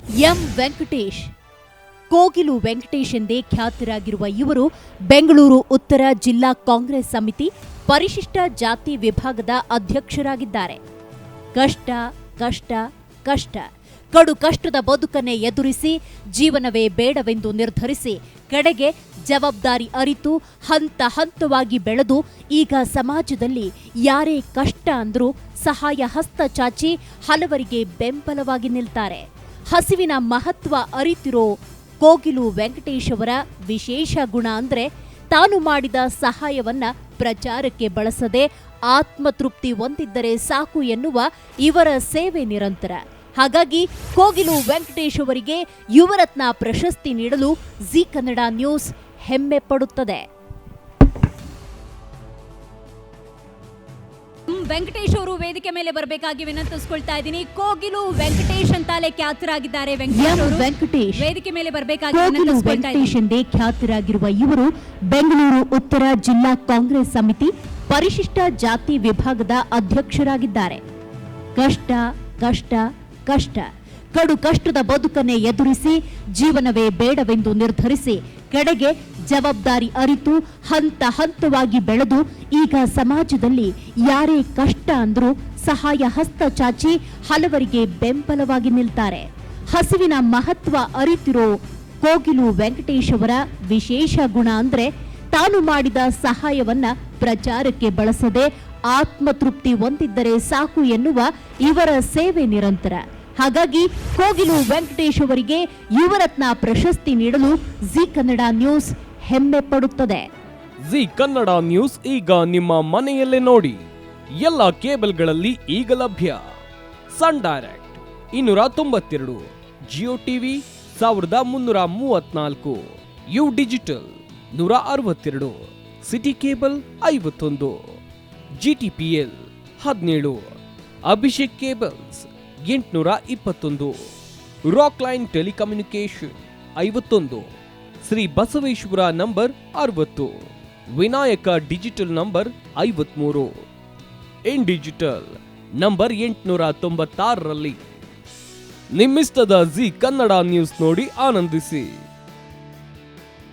M Venkatesh. Kogilu Venkatesh ಎಂದೇ ಖ್ಯಾತರಾಗಿರುವ ಇವರು ಬೆಂಗಳೂರು ಉತ್ತರ ಜಿಲ್ಲಾ ಕಾಂಗ್ರೆಸ್ ಸಮಿತಿ ಪರಿಶಿಷ್ಟ ಜಾತಿ ವಿಭಾಗದ ಅಧ್ಯಕ್ಷರಾಗಿದ್ದಾರೆ. ಕಷ್ಟ ಕಷ್ಟ ಕಷ್ಟ ಕಡು ಕಷ್ಟದ ಬದುಕನ್ನೇ ಎದುರಿಸಿ ಜೀವನವೇ ಬೇಡವೆಂದು ನಿರ್ಧರಿಸಿ ಕಡೆಗೆ ಜವಾಬ್ದಾರಿ ಅರಿತು ಹಂತ ಹಂತವಾಗಿ ಬೆಳೆದು ಈಗ ಸಮಾಜದಲ್ಲಿ ಯಾರೇ ಕಷ್ಟ ಅಂದ್ರೂ ಸಹಾಯ ಹಸ್ತ ಚಾಚಿ ಹಲವರಿಗೆ ಬೆಂಬಲವಾಗಿ ನಿಲ್ತಾರೆ. ಹಸಿವಿನ ಮಹತ್ವ ಅರಿತಿರೋ ಕೋಗಿಲು ವೆಂಕಟೇಶ್ ಅವರ ವಿಶೇಷ ಗುಣ ಅಂದ್ರೆ ತಾನು ಮಾಡಿದ ಸಹಾಯವನ್ನ ಪ್ರಚಾರಕ್ಕೆ ಬಳಸದೆ ಆತ್ಮತೃಪ್ತಿ ಹೊಂದಿದ್ದರೆ ಸಾಕು ಎನ್ನುವ ಇವರ ಸೇವೆ ನಿರಂತರ. ಹಾಗಾಗಿ ಕೋಗಿಲು ವೆಂಕಟೇಶ್ ಅವರಿಗೆ ಯುವರತ್ನ ಪ್ರಶಸ್ತಿ ನೀಡಲು ಜಿ ಕನ್ನಡ ನ್ಯೂಸ್ ಹೆಮ್ಮೆ ಪಡುತ್ತದೆ. ವೆಂಕಟೇಶ್ ಅವರು ವೇದಿಕೆ ಮೇಲೆ ಬರಬೇಕಾಗಿ ವಿನಂತಿಸ್ಕೊಳ್ತಾ ಇದ್ದೀನಿ. ಕೋಗಿಲು ವೆಂಕಟೇಶ್ ಅಂತಾಲೆ ಖ್ಯಾತರಾಗಿದ್ದಾರೆ. ವೆಂಕಟೇಶ್ ವೇದಿಕೆ ಮೇಲೆ ಬರಬೇಕಾಗಿ ವಿನಂತಿಸ್ಕೊಳ್ತಾ ಇದ್ದೀನಿ. ಎಂದೇ ಖ್ಯಾತರಾಗಿರುವ ಇವರು ಬೆಂಗಳೂರು ಉತ್ತರ ಜಿಲ್ಲಾ ಕಾಂಗ್ರೆಸ್ ಸಮಿತಿ ಪರಿಶಿಷ್ಟ ಜಾತಿ ವಿಭಾಗದ ಅಧ್ಯಕ್ಷರಾಗಿದ್ದಾರೆ. ಕಷ್ಟ ಕಷ್ಟ ಕಷ್ಟ ಕಡು ಕಷ್ಟದ ಬದುಕನ್ನೇ ಎದುರಿಸಿ ಜೀವನವೇ ಬೇಡವೆಂದು ನಿರ್ಧರಿಸಿ ಕಡೆಗೆ ಜವಾಬ್ದಾರಿ ಅರಿತು ಹಂತ ಹಂತವಾಗಿ ಬೆಳೆದು ಈಗ ಸಮಾಜದಲ್ಲಿ ಯಾರೇ ಕಷ್ಟ ಅಂದ್ರೂ ಸಹಾಯ ಹಸ್ತ ಚಾಚಿ ಹಲವರಿಗೆ ಬೆಂಬಲವಾಗಿ ನಿಲ್ತಾರೆ. ಹಸಿವಿನ ಮಹತ್ವ ಅರಿತಿರೋ ಕೋಗಿಲು ವೆಂಕಟೇಶ್ ಅವರ ವಿಶೇಷ ಗುಣ ಅಂದ್ರೆ ತಾನು ಮಾಡಿದ ಸಹಾಯವನ್ನ ಪ್ರಚಾರಕ್ಕೆ ಬಳಸದೆ ಆತ್ಮತೃಪ್ತಿ ಹೊಂದಿದ್ದರೆ ಸಾಕು ಎನ್ನುವ ಇವರ ಸೇವೆ ನಿರಂತರ. ಹಾಗಾಗಿ ಕೋಗಿಲು ವೆಂಕಟೇಶ್ ಅವರಿಗೆ ಯುವರತ್ನ ಪ್ರಶಸ್ತಿ ನೀಡಲು ಜಿ ಕನ್ನಡ ನ್ಯೂಸ್ ಹೆಮ್ಮೆ ಪಡುತ್ತದೆ. ಜಿ ಕನ್ನಡ ನ್ಯೂಸ್ ಈಗ ನಿಮ್ಮ ಮನೆಯಲ್ಲೇ ನೋಡಿ. ಎಲ್ಲ ಕೇಬಲ್ಗಳಲ್ಲಿ ಈಗ ಲಭ್ಯ. Sun Direct 292, Jio TV 1334, U digital 162, city cable 51, GTPL 17, Abhishek cables 821, Rockline telecommunication 51, Shri Basaveshwara number 60, Vinayaka digital number 53, in digital number 896ರಲ್ಲಿ ನಿಮ್ಮಿಸ್ತದ ಜಿ ಕನ್ನಡ ನ್ಯೂಸ್ ನೋಡಿ ಆನಂದಿಸಿ.